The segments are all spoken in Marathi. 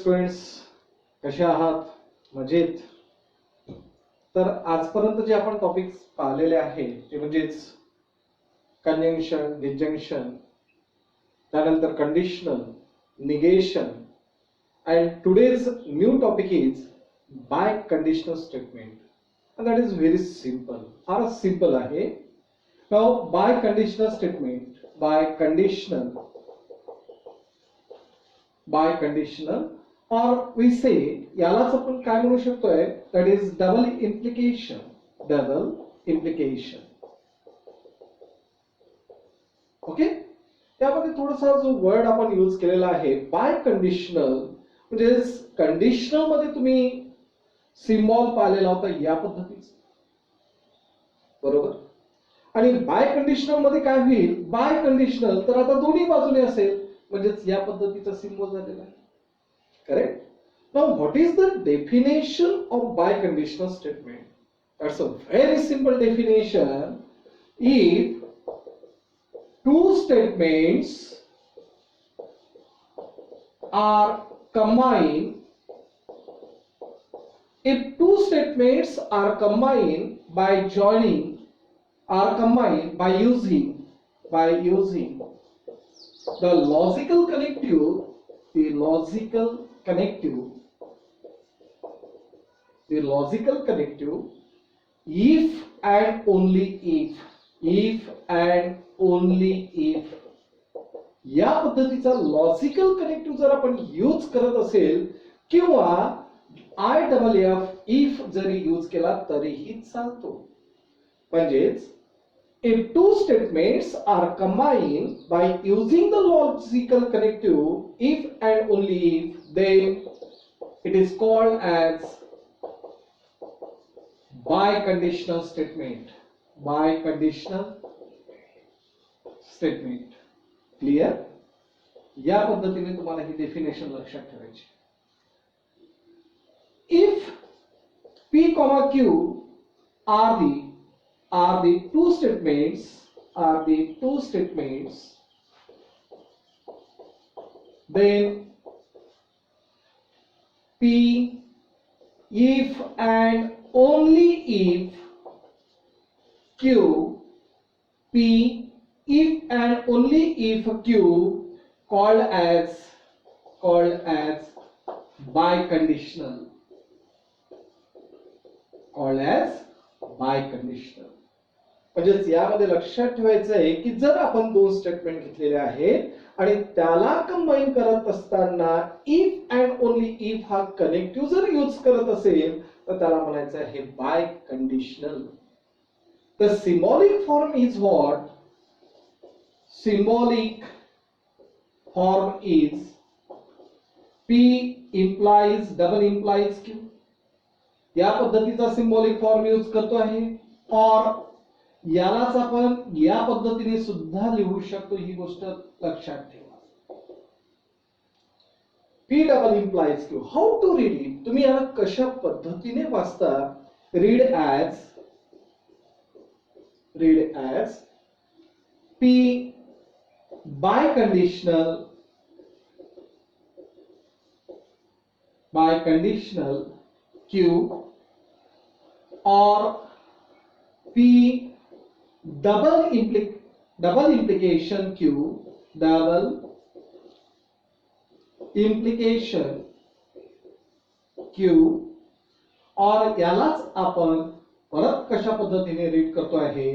स्टुडंट्स, कसे आहात? मजेत? तर आजपर्यंत जे आपण टॉपिक्स पाहिलेले आहेत ते म्हणजेच कंजंक्शन, डिस्जंक्शन, त्यानंतर conditional, negation, and today's new topic is by conditional statement, and that is very simple. फारच simple आहे. Now by conditional statement, by conditional, or we say यालाच आपण काय म्हणू शकतोय, that is double implication. Okay, त्यामध्ये थोडासा जो वर्ड आपण यूज केलेला आहे बाय कंडिशनल, म्हणजे कंडिशनल मध्ये तुम्ही सिम्बॉल पाहिलेला होता या पद्धतीचा, बरोबर. आणि बाय कंडिशनल मध्ये काय होईल, बाय कंडिशनल तर आता दोन्ही बाजूने असेल, म्हणजेच या पद्धतीचा सिम्बॉल झालेला आहे. Correct. Now what is the definition of biconditional statement? That's a very simple definition. If two statements are combined, if two statements are combined by joining, are combined by using the logical connective, if and only if या पद्धतीचा लॉजिकल कनेक्टिव्ह जर आपण यूज करत असेल किंवा IFF इफ जरी यूज केला तरीही चालतो. म्हणजेच if two statements are combined by using the logical connective if and only if, then it is called as biconditional statement. Clear? या पद्धतीने तुम्हाला ही डेफिनेशन लक्षात ठेवायची. If P, Q are the two statements, then P if and only if Q, P if and only if Q, called as biconditional. म्हणजेच यामध्ये लक्षात ठेवायचं आहे की जर आपण दोन स्टेटमेंट घेतलेले आहेत आणि त्याला कंबाईन करत असताना इफ अँड ओनली इफ हा कनेक्टिव्ह जर यूज करत असेल तर त्याला म्हणायचं आहे biconditional. The symbolic form is what? Symbolic form is P implies double implies Q. या पद्धतीचा सिम्बॉलिक फॉर्म यूज करतो आहे. और यालाच आपण या पद्धतीने सुद्धा लिहू शकतो. ही गोष्ट लक्षात ठेवा. P double implies Q. How to read it? तुम्ही याला कशा पद्धतीने वाचता? Read as P biconditional Q or P double implication Q और यालाच आपण परत कशा पद्धतीने रीड करतो आहे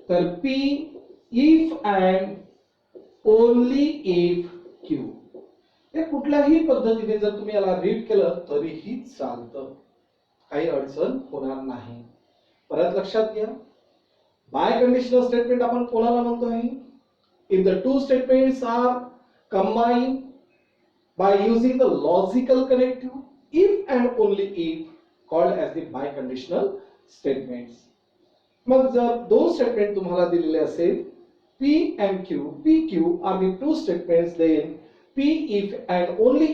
तर P if and only if Q. हे कुठल्याही पद्धतीने जर तुम्ही याला रीड केलं तरीही चालतं, काही अडचण होणार नाही. परत लक्षात घ्या, बाय कंडिशनल स्टेटमेंट आपण कोणाला म्हणतो आहे? If the two statements are combined by using the logical connective if and only if, called as the biconditional statements. मग जर दोन स्टेटमेंट तुम्हाला दिलेले असेल P and Q, PQ are the two statements, then P if and only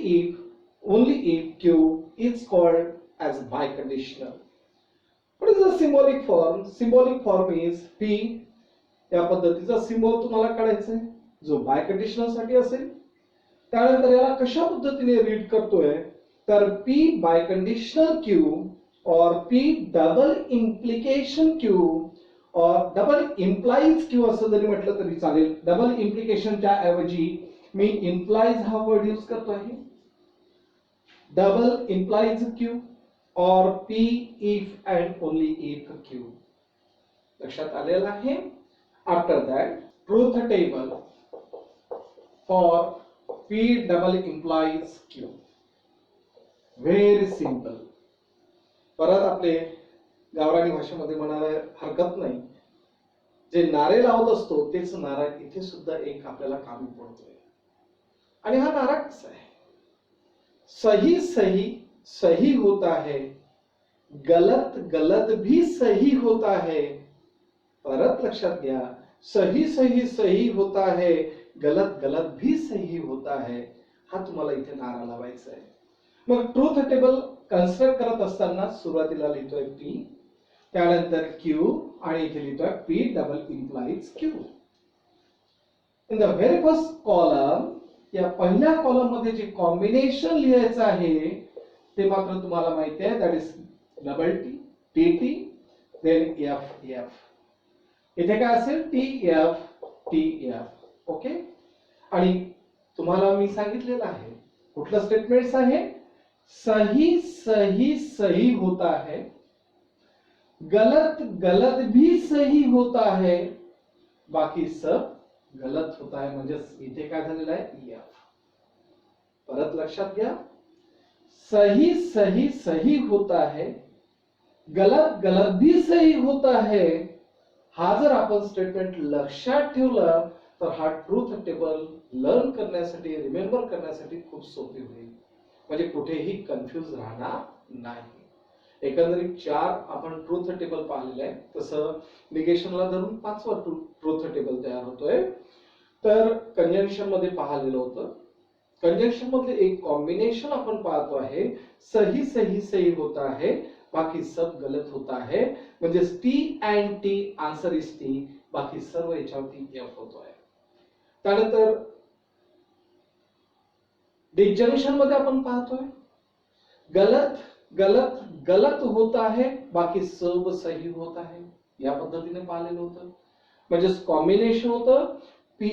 if Q is called as biconditional. What is the symbolic form? Symbolic form is P. या पद्धतीचा सिम्बॉल तुम्हाला काढायचा आहे जो बायकंडिशनल साठी असेल. त्यानंतर याला कशा पद्धतीने रीड करतोय तर P बाय कंडिशनल Q और P डबल इम्प्लिकेशन Q और डबल इम्प्लाइज Q असं जरी म्हटलं तरी चालेल. डबल इम्प्लिकेशनच्या ऐवजी मी इम्प्लाइज हा वर्ड यूज करतो आहे. डबल इम्प्लाइज Q और P if and only if Q. लक्षात आलेलं आहे. After that truth table for P double implies Q. Very simple. परत आपले गावरानी भाषेमध्ये म्हणायला हरकत नाही, जे नारे लावत असतो तेच नारा इथे सुद्धा एक आपल्याला कामी पडतोय. आणि हा नारा कसा आहे? सही सही सही होता है, गलत गलत भी सही होता है. परत लक्षात घ्या, सही सही सही होता है, गलत गलत भी सही होता है. हा तुम्हाला इथे नारा लावायचा आहे. मग ट्रूथ टेबल कन्स्ट्रक्ट करत असताना सुरुवातीला लिहितोय P, त्यानंतर Q आणि इथे लिहितोय P double implies Q. In the very first column, या पहिल्या कॉलम मध्ये जे कॉम्बिनेशन लिहायचं आहे ते मात्र तुम्हाला माहिती आहे, that is double T T T then F F. इथे काय असेल? T F. ओके. आणि तुम्हाला मी सांगितलेलं आहे कुठलं स्टेटमेंट्स आहे? सही सही सही होता है, गलत गलत भी सही होता है, बाकी सब गलत होता है. म्हणजे इथे काय झालेलं आहे? एफ. परत लक्षात घ्या, सही सही सही होता है, गलत गलत भी सही होता है. हा जर आपण स्टेटमेंट लक्षात ठेवलं तर हा ट्रूथ टेबल लर्न करण्यासाठी, रिमेंबर करण्यासाठी खूप सोपे होईल. म्हणजे कुठेही कन्फ्युज राहणार नाही. एकंदरीत 4 आपण ट्रूथ टेबल पाहिलेले आहे. तसं निगेशनला धरून 5वा ट्रूथ टेबल तयार होतोय. तर कंजंक्शन मध्ये पाहिलेलं होतं. कंजंक्शन मधले एक कॉम्बिनेशन आपण पाहतो आहे, सही सही सही होता है, बाकी सब गलत होता है. म्हणजे T and T, answer is T, बाकी सर्व याच्यावरती एफ होतोय. त्यानंतर डिसजंक्शन मध्ये आपण पाहतोय गलत गलत गलत होता है, बाकी सब सही होता है. या पद्धतीने पाहिलेलं होतं. म्हणजे कॉम्बिनेशन होतं पी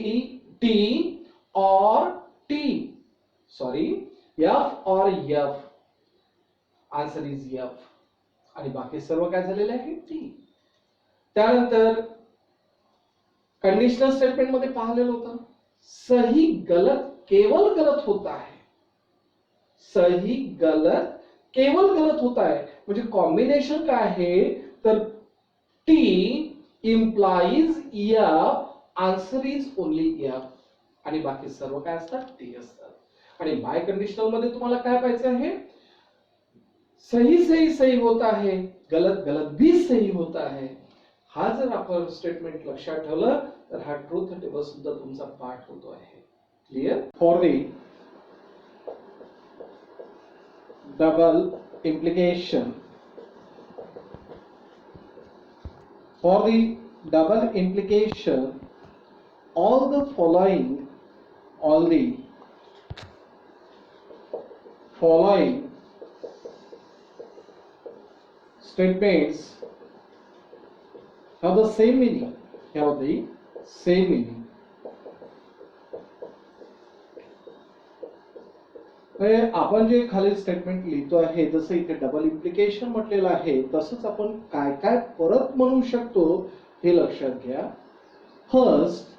टी और टी, सॉरी एफ और एफ, आन्सर इज एफ. आणि बाकी सर्व काय झालेले आहे? टी. त्यानंतर कंडिशनल स्टेटमेंट मध्ये पाहिलेलं होतं सही गलत केवल गलत होता है, सही गलत केवल गलत होता है. म्हणजे कॉम्बिनेशन काय आहे? तर T implies F, answer is only F. आणि बाकी सर्व काय असतात? टी असतात. आणि बाय कंडिशनल मध्ये तुम्हाला काय पाहिजे आहे? सही सही सही होता है, गलत गलत भी सही होता है. हा जर आपण स्टेटमेंट लक्षात ठेवलं तर हा ट्रूथ टेबल सुद्धा तुमचा पार्ट होतो आहे. Clear? For the double implication, for the double implication, all the following statements have the same meaning. आपण जे खाली स्टेटमेंट लिहितो आहे, जसं इथे डबल इम्प्लिकेशन म्हटलेलं आहे, तसंच आपण काय काय परत म्हणू शकतो हे लक्षात घ्या. First,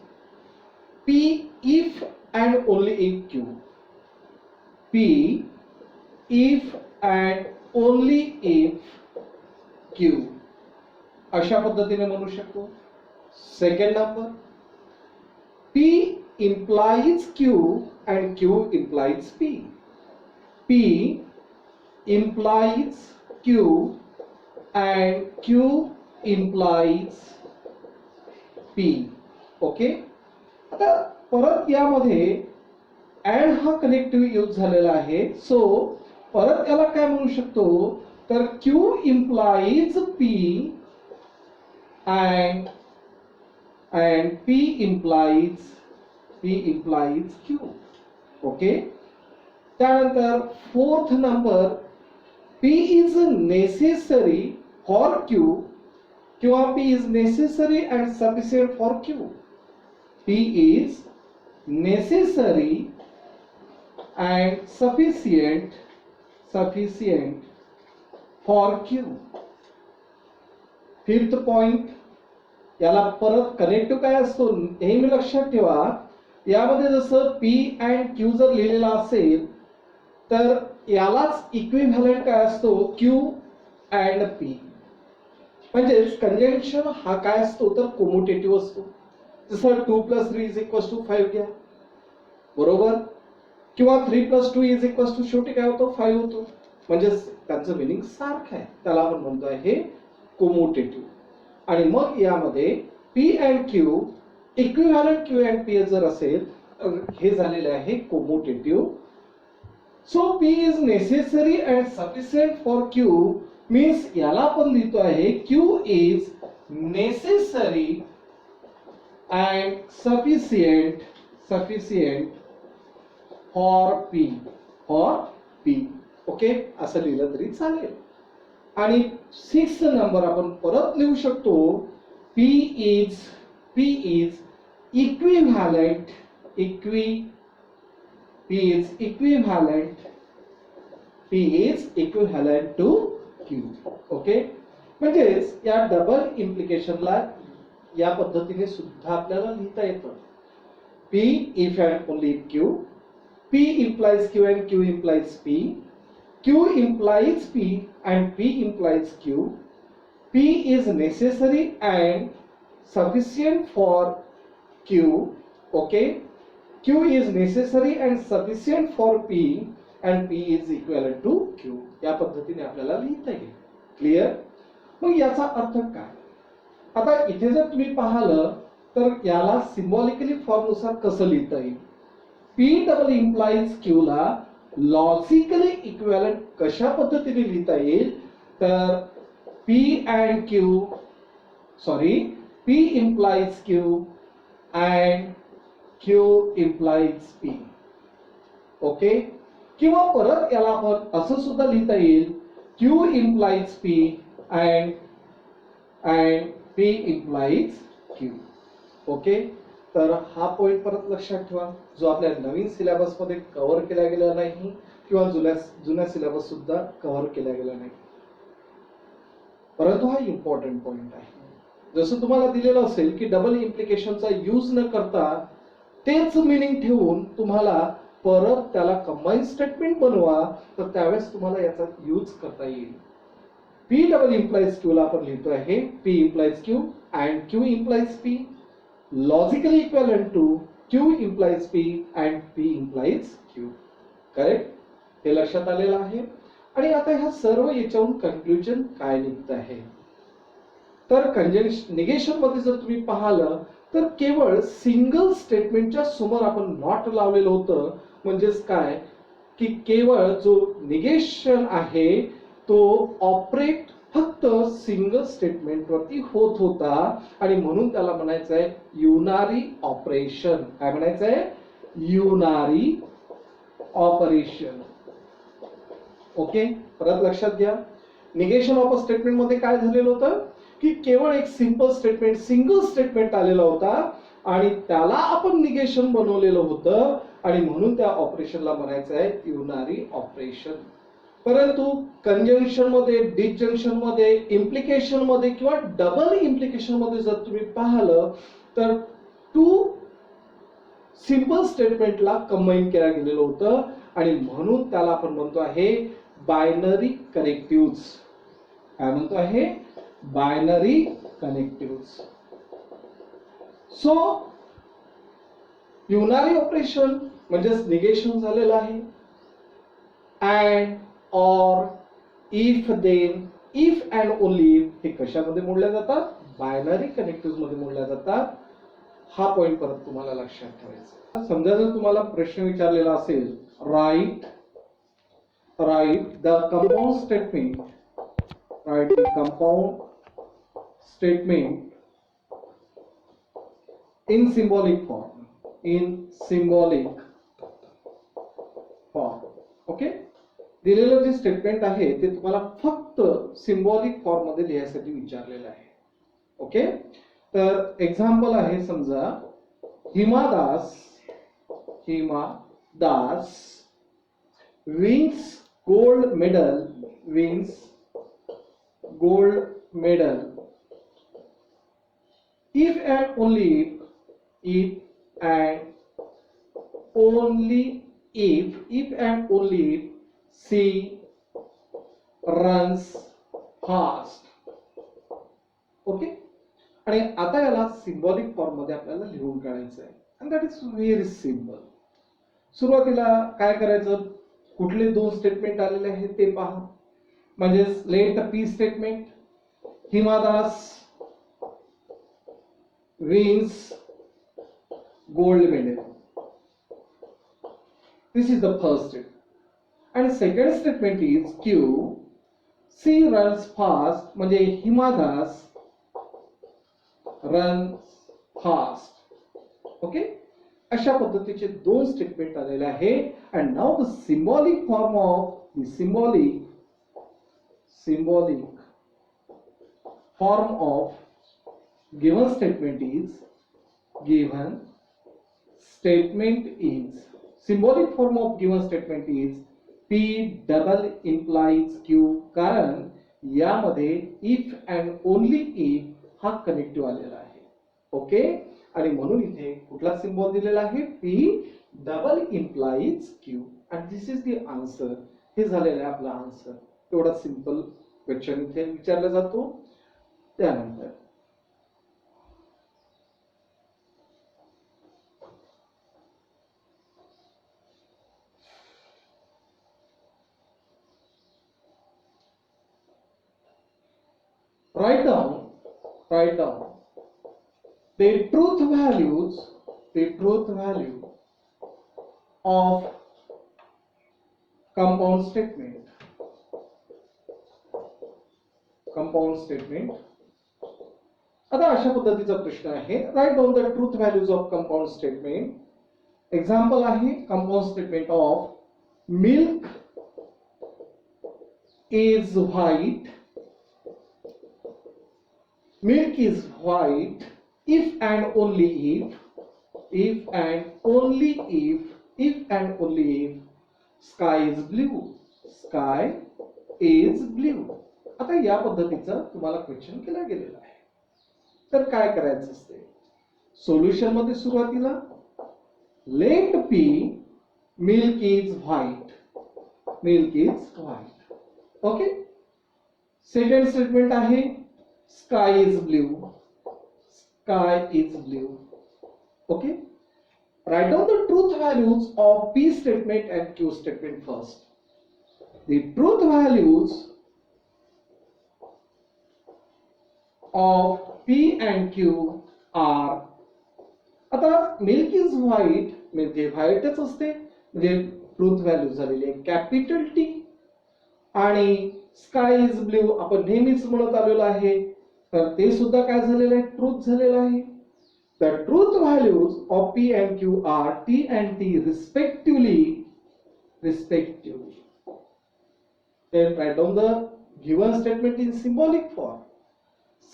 P if and only if Q. P if and only if Q. अशा पद्धतीने म्हणू शकतो. Second number, P implies Q and Q implies P. P implies Q and Q implies P. Okay. आता परत यामध्ये and हा कनेक्टिव्ह यूज झालेला आहे. सो परत याला काय म्हणू शकतो? तर Q implies P and P implies Q. Okay. त्यानंतर fourth number, P is necessary for Q किंवा P is necessary and sufficient for Q. P is necessary and sufficient for Q. Fifth point, याला परत कनेक्टिव्ह काय असतो हे मी लक्षात ठेवा. यामध्ये जसं P and Q जर लिहिलेला असेल तर यालाच इक्विव्हॅलेंट काय असतो Q and P. म्हणजेच कंजंक्शन हा काय असतो तर कोम्युटेटिव्ह असतो. जसं 2 + 3 = 5 घ्या, बरोबर, किंवा 3 + 2 = शेवटी काय होतो 5 होतो. म्हणजेच त्यांचं मिनिंग सारखं आहे, त्याला आपण म्हणतो आहे कोम्युटेटिव्ह. आणि मग यामध्ये P and Q equivalent Q and P जर असेल तर हे झालेले आहे commutative. So P is necessary and sufficient for Q means याला आपण लिहितो आहे Q is necessary and sufficient for P. Okay, असं लिहिलं तरी चालेल. आणि 6th नंबर आपण परत लिहू शकतो, P is equivalent to Q. Okay, म्हणजेच या डबल इम्प्लिकेशनला या पद्धतीने सुद्धा आपल्याला लिहिता येतं. P if and only if Q, P implies Q and Q implies P, Q implies P and P implies Q, P is necessary and sufficient for Q. Okay, Q is necessary and sufficient for P and P is equivalent to Q. या पद्धतीने आपल्याला लिहिता येईल. क्लिअर? मग याचा अर्थ काय? आता इथे जर तुम्ही पाहिलं तर याला सिम्बॉलिकली फॉर्मनुसार कसं लिहिता येईल. P डबल इम्प्लाइज Q ला लॉजिकली इक्विव्हॅलेंट कशा पद्धतीने लिहिता येईल तर P implies Q and Q implies P. Okay, किंवा परत याला आपण असं सुद्धा लिहिता येईल Q implies P and P implies Q. Okay, तर हा पॉइंट परत लक्षात ठेवा जो आपल्या नवीन सिलेबस मध्ये कव्हर केला गेला नाही किंवा जुन्या सिलेबस सुद्धा कव्हर केला गेला नाही, परंतु हा इम्पॉर्टंट पॉइंट आहे. जसं तुम्हाला दिलेलं असेल की डबल इम्प्लिकेशनचा यूज न करता तेच मिनिंग ठेवून तुम्हाला परत त्याला कंबाईन स्टेटमेंट बनवा तर त्यावेळेस तुम्हाला याचा यूज करता येईल. P डबल इम्प्लाइज Q ला आपण लिहितो आहे P implies Q and Q implies P, logically equivalent to Q implies P and P implies Q. Correct? हे लक्षात आलेलं आहे. आणि आता ह्या सर्व याच्यावरून कन्क्लुजन काय निघत आहे तर निगेशन मध्ये जर तुम्ही पाहिलं तर केवळ सिंगल स्टेटमेंटच्या समोर आपण नॉट लावलेलं होतं. म्हणजेच काय की केवळ जो निगेशन आहे तो ऑपरेट फक्त सिंगल स्टेटमेंट वरती होत होता आणि म्हणून त्याला म्हणायचं आहे युनारी ऑपरेशन. काय म्हणायचं आहे? युनारी ऑपरेशन. ओके, परत लक्षात घ्या, निगेशन ऑफ अ स्टेटमेंट मध्ये काय झालेलं होतं की केवळ एक सिंपल स्टेटमेंट सिंगल स्टेटमेंट आलेला होता आणि त्याला आपण निगेशन बनवलेलं होतं आणि म्हणून त्या ऑपरेशनला म्हणायचं आहे युनारी ऑपरेशन. परंतु कंजंक्शन मध्ये, डिसजंक्शन मध्ये, इम्प्लिकेशन मध्ये किंवा डबल इम्प्लिकेशन मध्ये जर तुम्ही पाहिलं तर टू सिंपल स्टेटमेंटला कंबाईन केलं गेलेलं होतं आणि म्हणून त्याला आपण म्हणतो आहे बायनरी कनेक्टिव्ह्ज. काय म्हणतो आहे? Binary connectives. So unary operation म्हणजेच निगेशन झालेलं आहे. And, or, if, then, if and only if हे कशामध्ये मोडल्या जातात? बायनरी कनेक्टिव्ह्ज मध्ये मोडल्या जातात. हा पॉइंट परत तुम्हाला लक्षात ठेवायचा. समजा जर तुम्हाला प्रश्न विचारलेला असेल write the compound statement, write the compound statement in symbolic form. Okay, दिलेलं जे स्टेटमेंट आहे ते तुम्हाला फक्त सिम्बॉलिक फॉर्म मध्ये लिहायसाठी विचारलेलं आहे. ओके, तर एक्झाम्पल आहे, समजा Hima Das wins gold medal if and only if she runs fast. Okay, आणि आता याला सिम्बॉलिक फॉर्म मध्ये आपल्याला लिहून काढायचं आहे, and that is very simple. सुरुवातीला काय करायचं, कुठले दोन स्टेटमेंट आलेले आहेत ते पहा. म्हणजे late P statement, Hima Das wins gold medal. This is the first statement. And second statement is Q. She runs fast. म्हणजे हिमादास runs fast. Okay? अशा पद्धतीचे दोन स्टेटमेंट आलेले आहे. And now the symbolic form of the symbolic form of given statement is symbolic form of given statement is P double implies Q, कारण यामध्ये if and only if हा कनेक्टिव्ह आलेला आहे. ओके, आणि म्हणून इथे कुठला सिम्बॉल दिलेला आहे, P double implies Q, and this is the answer. हे झालेलं आहे आपला आन्सर. एवढा सिंपल क्वेश्चन इथे विचारला जातो. त्यानंतर write down the truth value of compound statement. आता अशा पद्धतीचा प्रश्न आहे, write down the truth values of compound statement. Example आहे, compound statement of milk is white if and only if sky is blue. आता या पद्धतीचा तुम्हाला क्वेश्चन केला गेलेला आहे. तर काय करायचं असते, सोल्युशन मध्ये सुरुवातीला let P milk is white. Okay, second statement आहे sky is blue. Okay, write down the truth values of P statement and Q statement first. The truth values of P and Q are, आता milk is white म्हणजे व्हाईटच असते, म्हणजे ट्रूथ व्हॅल्यू झालेली आहे कॅपिटल T. आणि स्काय इज ब्ल्यू आपण नेहमीच म्हणत आलेलो आहे, तर ते सुद्धा काय झालेलं आहे, ट्रूथ झालेलं आहे. The truth values of P and Q are T and T respectively. Then write down the given statement in symbolic form.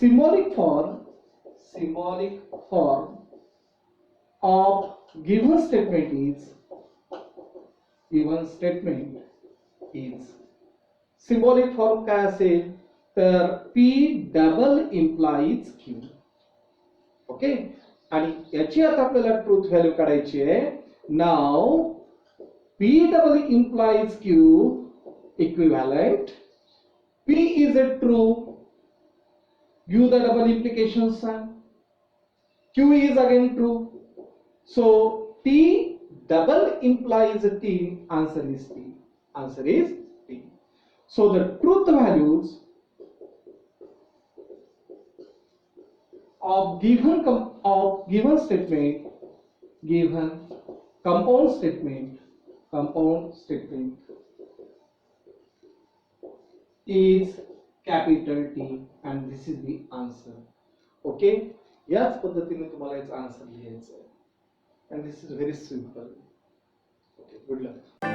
Symbolic form of given statement is symbolic form काय असेल, तर P double implies Q. Okay, आणि याची आता आपल्याला ट्रूथ व्हॅल्यू काढायची आहे. Now P double implies Q equivalent. P is a true, give the double implication sign. Q is again true, so T double implies T. Answer is T. So the truth values of given statement, compound statement is capital T, and this is the answer. Okay, याच पद्धतीने तुम्हाला याचा आन्सर लिहायचा आहे, and this is very simple. Okay, good luck.